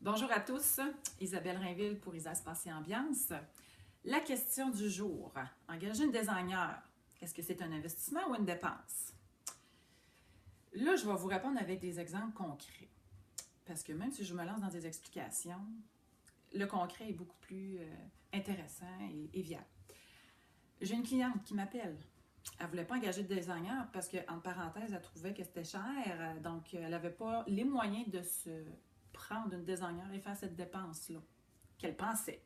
Bonjour à tous, Isabelle Rainville pour Isa Espace et Ambiance. La question du jour, engager une designer, est-ce que c'est un investissement ou une dépense? Là, je vais vous répondre avec des exemples concrets. Parce que même si je me lance dans des explications, le concret est beaucoup plus intéressant et viable. J'ai une cliente qui m'appelle. Elle ne voulait pas engager de designer parce qu'en parenthèse, elle trouvait que c'était cher. Donc, elle n'avait pas les moyens de se prendre une designer et faire cette dépense-là qu'elle pensait.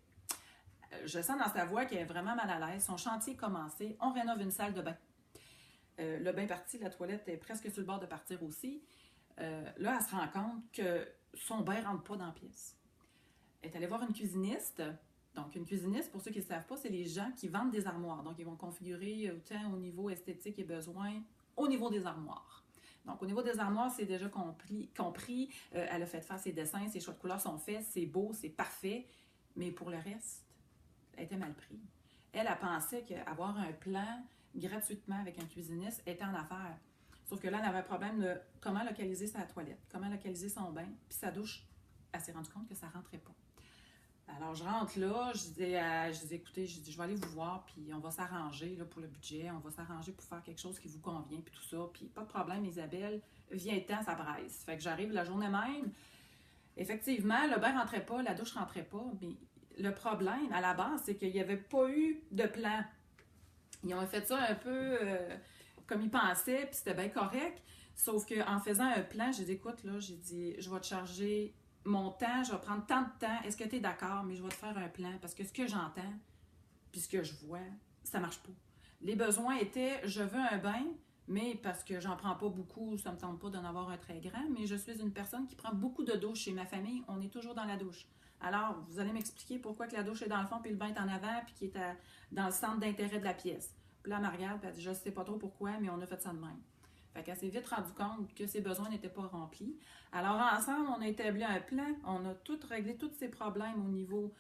Je sens dans sa voix qu'elle est vraiment mal à l'aise. Son chantier est commencé. On rénove une salle de bain. Le bain parti, la toilette est presque sur le bord de partir aussi. Là, elle se rend compte que son bain ne rentre pas dans la pièce. Elle est allée voir une cuisiniste. Donc, une cuisiniste, pour ceux qui ne savent pas, c'est les gens qui vendent des armoires. Donc, ils vont configurer autant au niveau esthétique et besoin, au niveau des armoires. Donc, au niveau des armoires, c'est déjà compris. Elle a fait faire ses dessins, ses choix de couleurs sont faits, c'est beau, c'est parfait. Mais pour le reste, elle était mal prise. Elle pensait qu'avoir un plan gratuitement avec un cuisiniste était en affaire. Sauf que là, elle avait un problème de comment localiser sa toilette, comment localiser son bain, puis sa douche. Elle s'est rendue compte que ça ne rentrait pas. Alors, je rentre là, je dis écoutez, je vais aller vous voir, puis on va s'arranger là, pour le budget, on va s'arranger pour faire quelque chose qui vous convient, puis tout ça. Puis pas de problème, Isabelle, viens-t'en, ça braise. Fait que j'arrive la journée même. Effectivement, le bain ne rentrait pas, la douche ne rentrait pas, mais le problème, à la base, c'est qu'il n'y avait pas eu de plan. Ils ont fait ça un peu comme ils pensaient, puis c'était bien correct. Sauf qu'en faisant un plan, j'ai dit écoute, là, j'ai dit, je vais te charger mon temps, je vais prendre tant de temps. Est-ce que tu es d'accord? Mais je vais te faire un plan parce que ce que j'entends, puis ce que je vois, ça marche pas. Les besoins étaient, je veux un bain, mais parce que j'en prends pas beaucoup, ça me tente pas d'en avoir un très grand, mais je suis une personne qui prend beaucoup de douche. Chez ma famille, on est toujours dans la douche. Alors, vous allez m'expliquer pourquoi que la douche est dans le fond, puis le bain est en avant, puis qui est dans le centre d'intérêt de la pièce. Puis là, elle me regarde, puis elle dit, je sais pas trop pourquoi, mais on a fait ça de même. Fait qu'elle s'est vite rendu compte que ses besoins n'étaient pas remplis. Alors, ensemble, on a établi un plan. On a tout réglé tous ses problèmes au niveau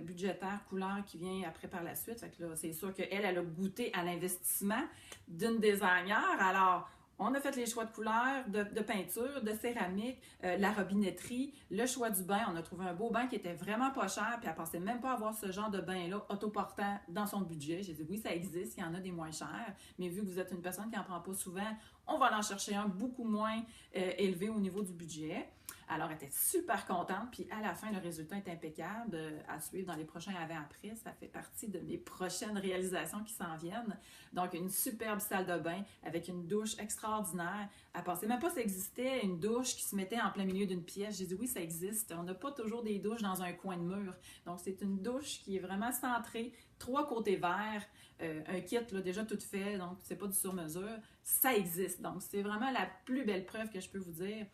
budgétaire, couleur qui vient après par la suite. Fait que là, c'est sûr qu'elle, elle a goûté à l'investissement d'une designer. Alors, on a fait les choix de couleurs, de peinture, de céramique, la robinetterie, le choix du bain. On a trouvé un beau bain qui était vraiment pas cher, puis elle pensait même pas avoir ce genre de bain-là autoportant dans son budget. J'ai dit oui, ça existe, il y en a des moins chers, mais vu que vous êtes une personne qui n'en prend pas souvent, on va en chercher un beaucoup moins élevé au niveau du budget. Alors, elle était super contente, puis à la fin, le résultat est impeccable. À suivre dans les prochains avant-après, ça fait partie de mes prochaines réalisations qui s'en viennent. Donc, une superbe salle de bain avec une douche extraordinaire. Elle ne pensait même pas que ça existait, une douche qui se mettait en plein milieu d'une pièce. J'ai dit oui, ça existe. On n'a pas toujours des douches dans un coin de mur. Donc, c'est une douche qui est vraiment centrée, 3 côtés verts, un kit là, déjà tout fait, donc c'est pas du sur-mesure. Ça existe. Donc, c'est vraiment la plus belle preuve que je peux vous dire.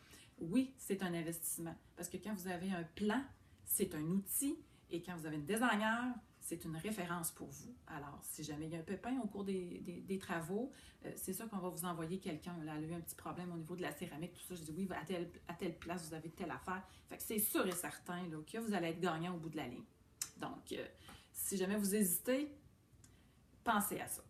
Oui, c'est un investissement. Parce que quand vous avez un plan, c'est un outil. Et quand vous avez une designer, c'est une référence pour vous. Alors, si jamais il y a un pépin au cours des travaux, c'est sûr qu'on va vous envoyer quelqu'un. Elle a eu un petit problème au niveau de la céramique, tout ça. Je dis oui, à telle place, vous avez telle affaire. Fait que c'est sûr et certain là, que vous allez être gagnant au bout de la ligne. Donc, si jamais vous hésitez, pensez à ça.